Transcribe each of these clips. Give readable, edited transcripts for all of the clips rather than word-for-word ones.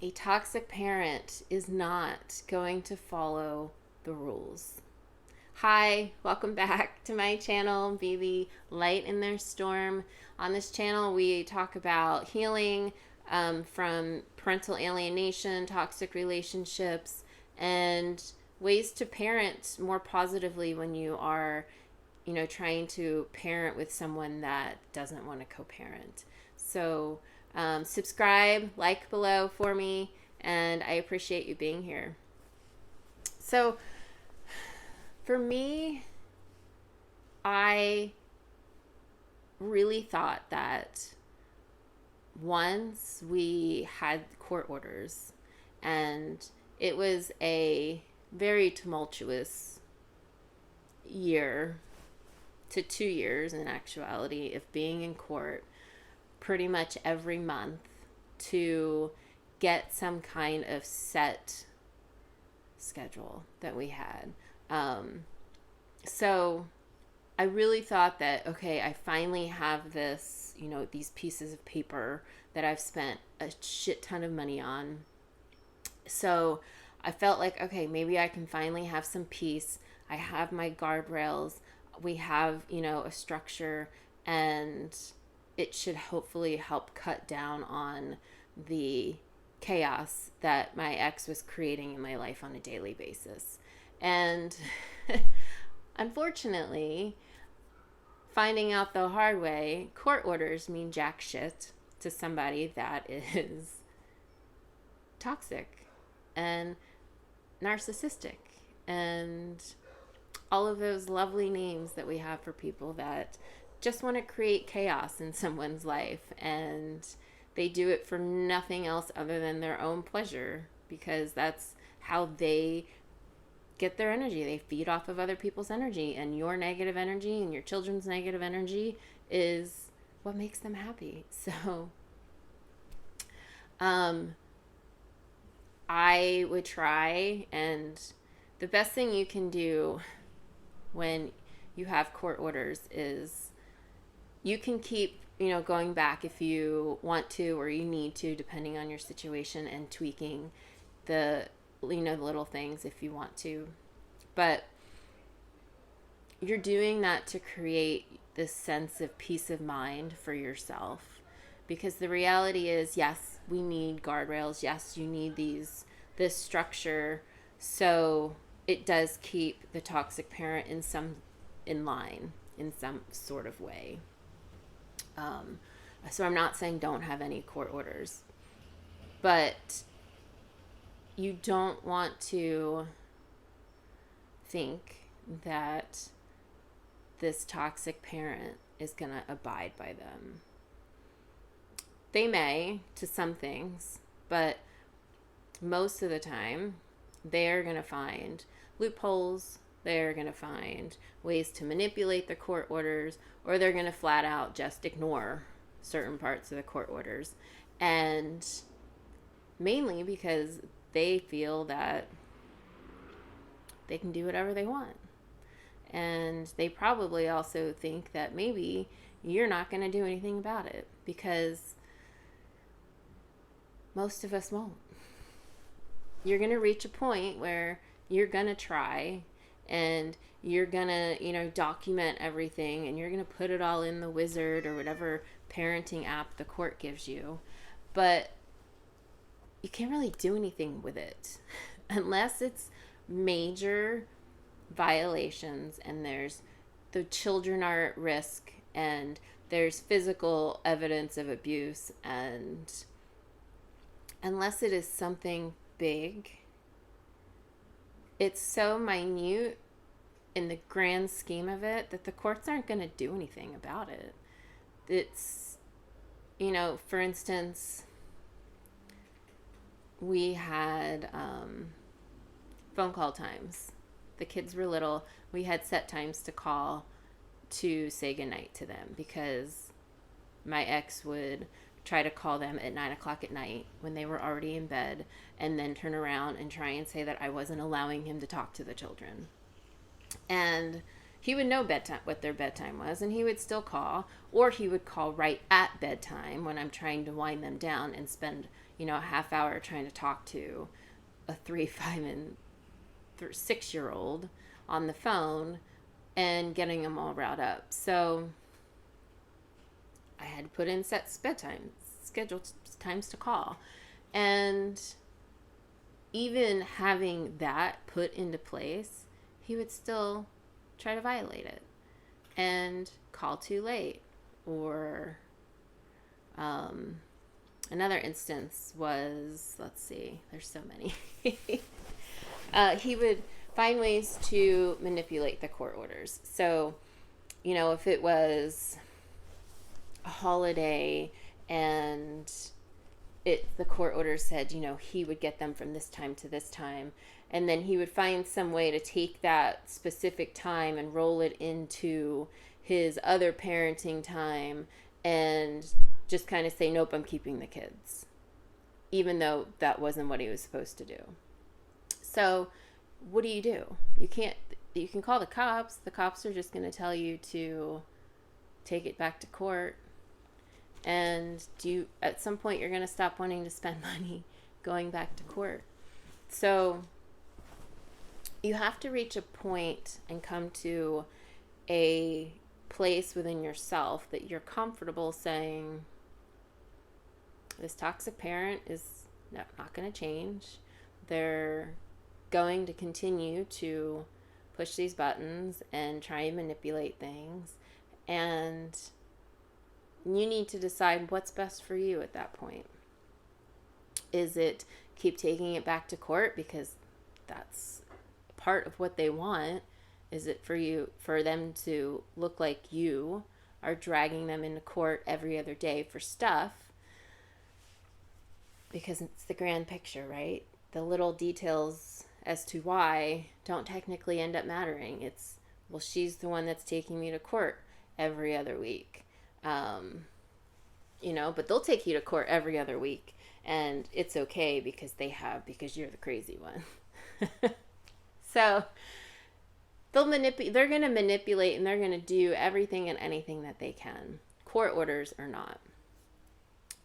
A toxic parent is not going to follow the rules. Hi, welcome back to my channel, Be the Light in Their Storm. On this channel, we talk about healing from parental alienation, toxic relationships, and ways to parent more positively when you are, trying to parent with someone that doesn't want to co-parent. So subscribe, like below for me, and I appreciate you being here. So for me, I really thought that once we had court orders, and it was a very tumultuous year to 2 years in actuality of being in court pretty much every month to get some kind of set schedule that we had. So I really thought that, okay, I finally have this, these pieces of paper that I've spent a shit ton of money on. So I felt like, okay, maybe I can finally have some peace. I have my guardrails. We have, a structure, and it should hopefully help cut down on the chaos that my ex was creating in my life on a daily basis. And unfortunately, finding out the hard way, court orders mean jack shit to somebody that is toxic and narcissistic and all of those lovely names that we have for people that just want to create chaos in someone's life, and they do it for nothing else other than their own pleasure, because that's how they get their energy. They feed off of other people's energy, and your negative energy and your children's negative energy is what makes them happy. So I would try, and the best thing you can do when you have court orders is you can keep, going back if you want to or you need to, depending on your situation, and tweaking the, the little things if you want to. But you're doing that to create this sense of peace of mind for yourself. Because the reality is, yes, we need guardrails. Yes, you need this structure. So it does keep the toxic parent in line in some sort of way. So I'm not saying don't have any court orders, but you don't want to think that this toxic parent is going to abide by them. They may to some things, but most of the time they're going to find loopholes. They're going to find ways to manipulate the court orders, or they're going to flat out just ignore certain parts of the court orders. And mainly because they feel that they can do whatever they want. And they probably also think that maybe you're not going to do anything about it, because most of us won't. You're going to reach a point where you're going to try, and you're going to, document everything, and you're going to put it all in the wizard or whatever parenting app the court gives you. But you can't really do anything with it unless it's major violations and the children are at risk and there's physical evidence of abuse, and unless it is something big, it's so minute in the grand scheme of it that the courts aren't going to do anything about it. It's, for instance, we had phone call times. The kids were little. We had set times to call to say goodnight to them, because my ex would try to call them at 9 o'clock at night when they were already in bed, and then turn around and try and say that I wasn't allowing him to talk to the children. And he would know bedtime, what their bedtime was, and he would still call, or he would call right at bedtime when I'm trying to wind them down and spend, a half hour trying to talk to a 3, 5, and 6-year-old on the phone and getting them all riled up. So I had to put in set bedtime, scheduled times to call. And even having that put into place, he would still try to violate it and call too late. Or another instance was, let's see, there's so many. He would find ways to manipulate the court orders. So, if it was a holiday and the court order said, he would get them from this time to this time, and then he would find some way to take that specific time and roll it into his other parenting time and just kind of say, nope, I'm keeping the kids, even though that wasn't what he was supposed to do. So what do? You can call the cops. The cops are just going to tell you to take it back to court. And at some point, you're going to stop wanting to spend money going back to court. So you have to reach a point and come to a place within yourself that you're comfortable saying, this toxic parent is not going to change. They're going to continue to push these buttons and try and manipulate things. And you need to decide what's best for you at that point. Is it keep taking it back to court because that's part of what they want? Is it for them to look like you are dragging them into court every other day for stuff? Because it's the grand picture, right? The little details as to why don't technically end up mattering. It's, well, she's the one that's taking me to court every other week. But they'll take you to court every other week, and it's okay because you're the crazy one. So they're going to manipulate, and they're going to do everything and anything that they can. Court orders or not.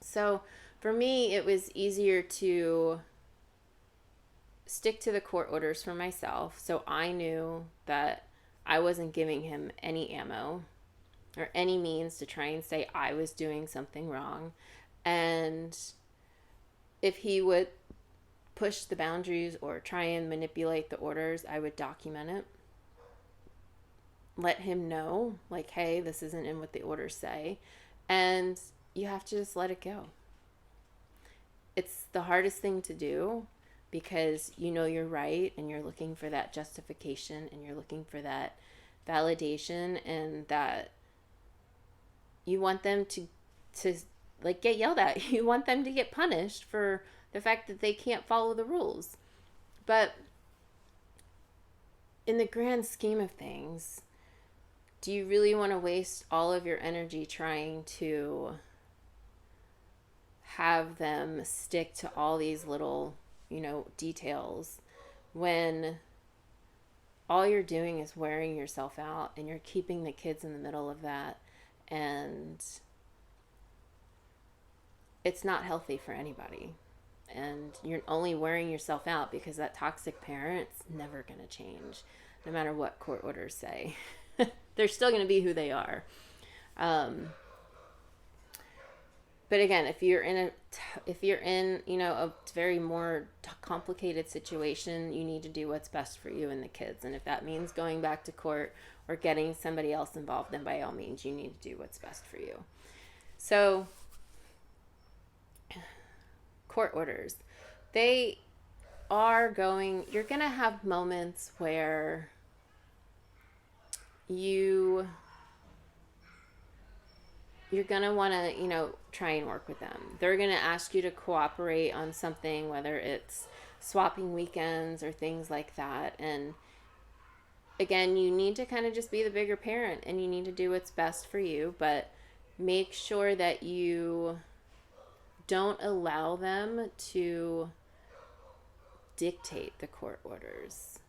So for me, it was easier to stick to the court orders for myself. So I knew that I wasn't giving him any ammo or any means to try and say I was doing something wrong. And if he would push the boundaries or try and manipulate the orders, I would document it. Let him know, like, hey, this isn't in what the orders say. And you have to just let it go. It's the hardest thing to do because you're right and you're looking for that justification and you're looking for that validation, and that you want them to like get yelled at. You want them to get punished for the fact that they can't follow the rules. But in the grand scheme of things, do you really want to waste all of your energy trying to have them stick to all these little, details when all you're doing is wearing yourself out and you're keeping the kids in the middle of that, and it's not healthy for anybody. And you're only wearing yourself out because that toxic parent's never going to change, no matter what court orders say. They're still going to be who they are. But again, if you're in a very more complicated situation, you need to do what's best for you and the kids. And if that means going back to court or getting somebody else involved, then by all means, you need to do what's best for you. So, court orders. You're going to have moments where you're going to want to, try and work with them. They're going to ask you to cooperate on something, whether it's swapping weekends or things like that. And again, you need to kind of just be the bigger parent and you need to do what's best for you, but make sure that you don't allow them to dictate the court orders.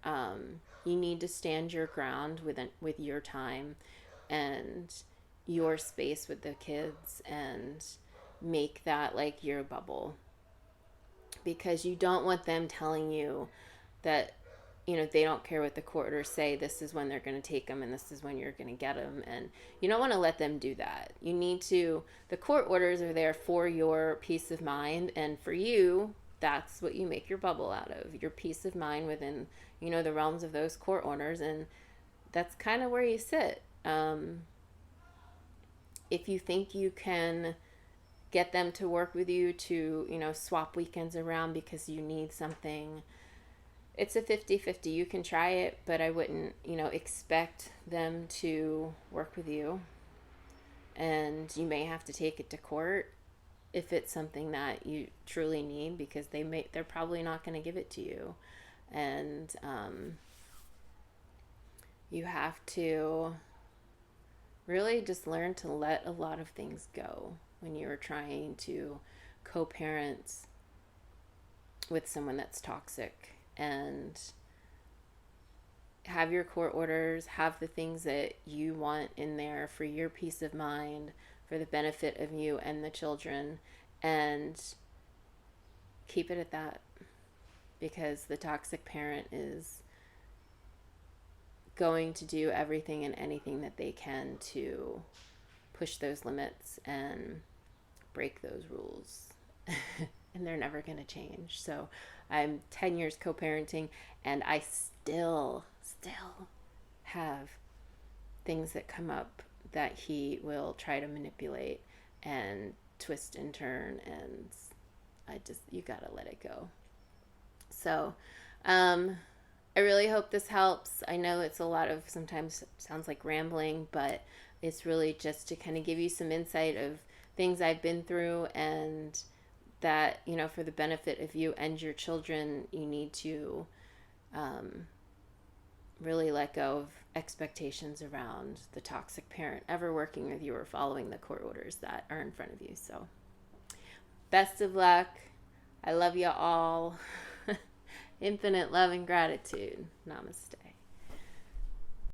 You need to stand your ground with your time and your space with the kids, and make that like your bubble, because you don't want them telling you that, you know, they don't care what the court orders say. This is when they're going to take them, and this is when you're going to get them. And you don't want to let them do that. You need to, the court orders are there for your peace of mind. And for you, that's what you make your bubble out of, your peace of mind within, you know, the realms of those court orders. And that's kind of where you sit. If you think you can get them to work with you to, you know, swap weekends around because you need something, it's a 50-50. You can try it, but I wouldn't, you know, expect them to work with you. And you may have to take it to court if it's something that you truly need, because they're probably not going to give it to you. And you have to really just learn to let a lot of things go when you're trying to co-parent with someone that's toxic, and have your court orders, have the things that you want in there for your peace of mind, for the benefit of you and the children, and keep it at that, because the toxic parent is going to do everything and anything that they can to push those limits and break those rules. And they're never going to change. So I'm 10 years co-parenting, and I still have things that come up that he will try to manipulate and twist and turn, and you got to let it go. So I really hope this helps. I know it's a lot of, sometimes sounds like rambling, but it's really just to kind of give you some insight of things I've been through, and that, you know, for the benefit of you and your children, you need to really let go of expectations around the toxic parent ever working with you or following the court orders that are in front of you. So best of luck. I love you all. Infinite love and gratitude. Namaste.